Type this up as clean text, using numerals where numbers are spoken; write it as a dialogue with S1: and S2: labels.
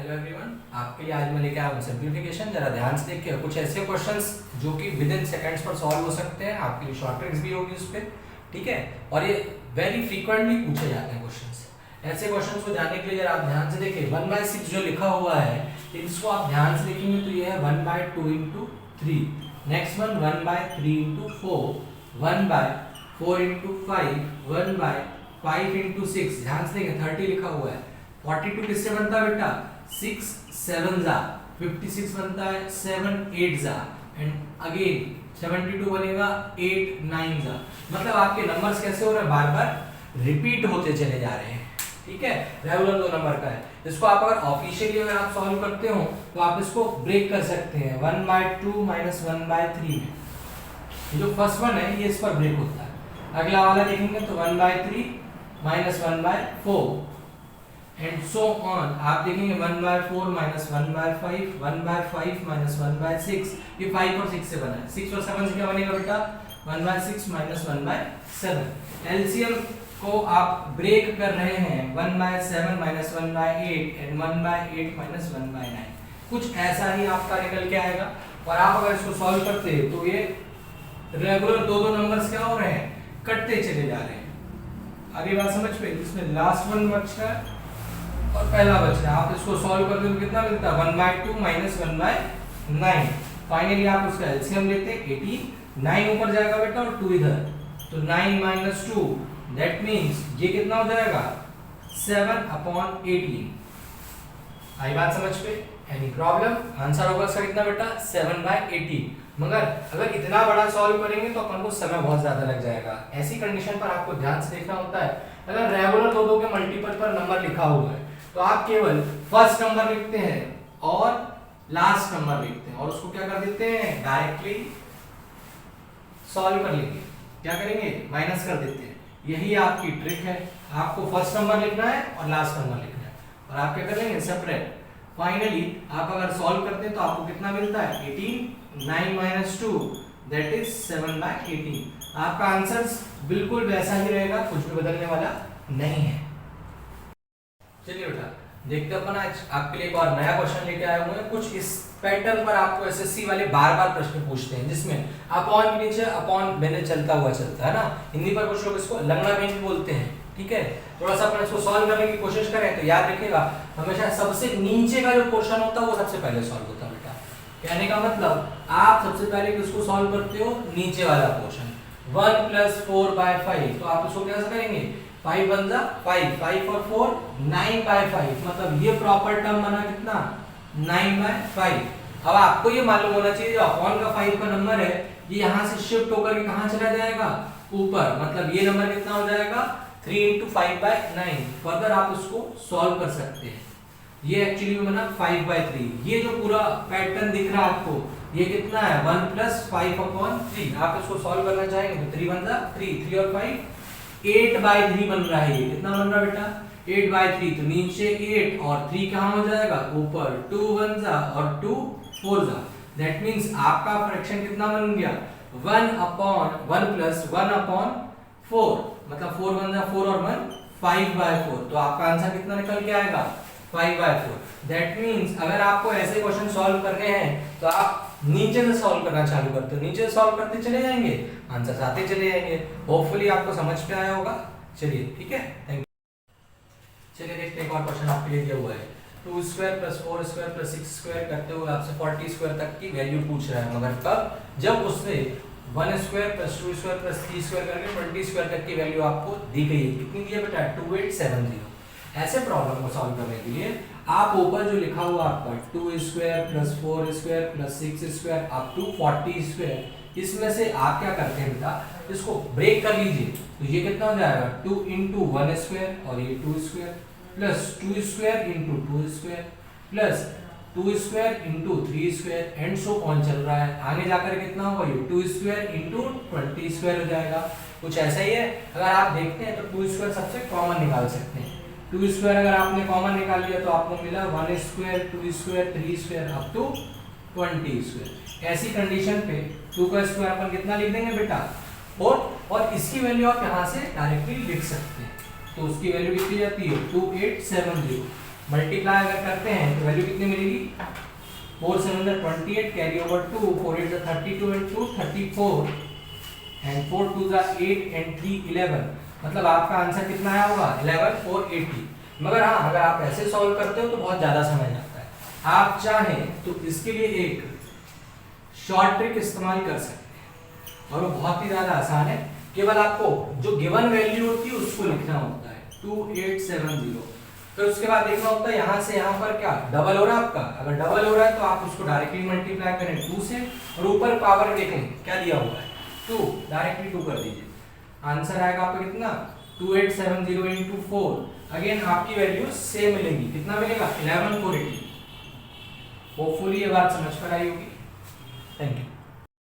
S1: Hello everyone, आपके लिए आज मैं लेके आया हूँ सिंप्लीफिकेशन। जरा ध्यान से देखिए, कुछ ऐसे क्वेश्चंस जो कि विद इन सेकंड्स पर सॉल्व हो सकते हैं। आपके लिए शॉर्ट ट्रिक्स भी होगी उस पर, ठीक है। और ये वेरी फ्रीक्वेंटली पूछे जाते हैं क्वेश्चंस। ऐसे क्वेश्चंस को जानने के लिए जरा आप ध्यान से देखिए, 1/6 जो लिखा हुआ है इसको आप ध्यान से देखेंगे तो ये है 1/2 into 3। Next one 1/3 into 4, 1/4 into 5, 1/5 into 6। ध्यान से देखें 30 लिखा हुआ है। 42 किससे बनता है बेटा? 6 7 जा, 56 बनता है 7 8 जा, एंड अगेन 72 बनेगा 8 9 जा। मतलब आपके नंबर्स कैसे हो रहे हैं, बार बार रिपीट होते चले जा रहे हैं, ठीक है। रेगुलर 2 नंबर का है। इसको आप अगर ऑफिशियली अगर आप सॉल्व करते हो तो आप इसको ब्रेक कर सकते हैं 1/2 माइनस 1/3 में। जो फर्स्ट वन है ये इस पर ब्रेक होता है। अगला वाला देखेंगे तो 1/3 माइनस 1/4 एंड सो ऑन। आप देखेंगे 1/4 माइनस 1/5, 1/5 माइनस 1/6। ये 5 और 6 से बना है। 6 और 7 से क्या बनेगा बेटा? 1/6 माइनस 1/7। एलसीएम को आप ब्रेक कर रहे हैं 1/7 माइनस 1/8 एंड 1/8 माइनस 1/9। कुछ ऐसा ही आपका निकल के आएगा। और आप अगर इसको सॉल्व करते हैं तो ये रेगुलर दो नंबर्स क्या हो रहे हैं, कटते चले जा रहे हैं। आगे बात समझ पे? इसमें लास्ट वन बच रहा है और पहला बच रहा है। आप इसको सॉल्व करते तो कितना मिलता है? 1/2 माइनस 1/9। फाइनली आप उसका एलसीएम लेते हैं 18। 9 ऊपर जाएगा बेटा और 2 इधर, तो 9 माइनस 2 दैट मींस ये कितना हो जाएगा? 7/18। आई बात समझ पे? Any problem? आंसर होगा इसका कितना बेटा? 7/18। मगर अगर इतना बड़ा सॉल्व करेंगे तो अपन को समय बहुत ज्यादा लग जाएगा। ऐसी कंडीशन पर आपको ध्यान से देखना होता है। अगर रेगुलर दो के मल्टीपल पर नंबर लिखा हुआ है तो आप केवल फर्स्ट नंबर लिखते हैं और लास्ट नंबर लिखते हैं और उसको क्या कर देते हैं, डायरेक्टली सॉल्व कर लेंगे। क्या करेंगे? माइनस कर देते हैं। यही आपकी ट्रिक है। आपको फर्स्ट नंबर लिखना है और लास्ट नंबर लिखना है और आप क्या कर लेंगे, सेपरेट। फाइनली आप अगर सॉल्व करते हैं तो आपको कितना मिलता है? 18। 9 माइनस 2 दैट इज 7/18। आपका आंसर बिल्कुल वैसा ही रहेगा, कुछ भी बदलने वाला नहीं है। चलिए बेटा देखते अपन आज आपके लिए एक और नया क्वेश्चन लेके आए हुए हैं। कुछ इस पैटर्न पर आपको एसएससी वाले बार-बार प्रश्न पूछते हैं, जिसमें अपॉन के नीचे अपॉन मैंने चलता हुआ चलता है ना। हिंदी पर कुछ लोग इसको लंगड़ा बेन भी बोलते हैं, ठीक है। थोड़ा सा अपन इसको सॉल्व करने की कोशिश करें तो याद रखिएगा हमेशा सबसे नीचे का जो पोर्शन होता है वो सबसे पहले सॉल्व होता है बेटा। कहने का मतलब आप सबसे पहले किसको सॉल्व करते हो? नीचे वाला पोर्शन। 1 + 4/5, तो आप इसको कैसे करेंगे? 5 बन जा 5, 5 और 4 9/5। मतलब ये प्रॉपर टर्म बना कितना? 9/5। अब आपको ये मालूम होना चाहिए जो अपॉन का 5 का नंबर है ये यहाँ से शिफ्ट होकर के कहाँ चला जाएगा? ऊपर। मतलब ये नंबर कितना हो जाएगा? 3 × 5/9। फर्दर आप इसको सॉल्व कर सकते हैं। ये एक्चुअली में बना 5/3। ये जो पूरा पैटर्न दिख रहा है आपको ये कितना है? 1 + 5/3। आप इसको सॉल्व करना चाहेंगे तो 3 बन जा 3, 3 और 5 8/3 बन रहा है। ये कितना बन रहा है बेटा? 8/3। तो नीचे 8 और 3 कहाँ हो जाएगा? ऊपर। 2 बन जा और 2 4 जा। दैट मींस आपका फ्रैक्शन कितना बन गया? 1/1 + 1/4। मतलब 4 बन जा 4 और 1 5/4। तो आपका आंसर कितना निकल के आएगा? 5/4। दैट मींस अगर आपको ऐसे क्वेश्चन सॉल्व करने हैं तो आप नीचे से सॉल्व करना चालू करते हो, नीचे से सॉल्व करते चले जाएंगे, आंसर आते चले जाएंगे। होपफुली आपको समझ पे आया होगा। चलिए ठीक है, थैंक यू। चलिए देखते हैं एक और क्वेश्चन आपके लिए दिया हुआ है। 2² + 4² + 6² करते हुए आपसे 40² तक की वैल्यू पूछ रहा है। मगर कब? जब उसने 1² + 2² + 3² करके 20² तक की वैल्यू आपको दी गई है। कितनी दी है बेटा? 2870। ऐसे प्रॉब्लम को सॉल्व करने के लिए आप ऊपर जो लिखा हुआ आपका 2² + 4² + 6² अप टू 40², इसमें से आप क्या करते हैं बेटा? इसको ब्रेक कर लीजिए। तो ये कितना हो जाएगा? 2 × 1² और ये 2² plus 2² × 2² plus 2² × 3² and so on चल रहा है। आगे जाकर कितना होगा? ये 2² × 20² हो जाएगा। कुछ ऐसा ही है। अगर आप देखते हैं तो 2² सबसे कॉमन निकाल सकते हैं। 2² अगर आपने कॉमन निकाल लिया तो आपको मिला 1², 2², 3² अप टू 20²। ऐसी कंडीशन पे 2 का स्क्वायर अपन कितना लिख देंगे बेटा? 4। और इसकी वैल्यू आप यहाँ से डायरेक्टली लिख सकते हैं। तो उसकी वैल्यू कितनी जाती है? 2870। मल्टीप्लाई अगर करते हैं तो वैल्यू कितनी मिलेगी 4 7 28 carry over 2 4 8 32 and 2 34 and 4 2 8 and 3 11 मतलब आपका आंसर कितना आया होगा 11 और 80। मगर हाँ अगर आप ऐसे सॉल्व करते हो तो बहुत ज्यादा समय जाता है। आप चाहें तो इसके लिए एक शॉर्ट ट्रिक इस्तेमाल कर सकते हैं और वो बहुत ही ज्यादा आसान है। केवल आपको जो गिवन वैल्यू होती है उसको लिखना होता है 2870। फिर उसके बाद देखना होता है यहाँ से यहाँ पर क्या डबल हो रहा है आपका। अगर डबल हो रहा है तो आप उसको डायरेक्टली मल्टीप्लाई करें 2 से और ऊपर पावर देखें क्या दिया हुआ है 2, डायरेक्टली 2 कर दीजिए। आंसर आएगा आपका कितना 2870 इंटू 4। अगेन आपकी वैल्यू सेम मिलेगी, कितना मिलेगा 11480। होपफुली ये बात समझ कर आई होगी। Thank you.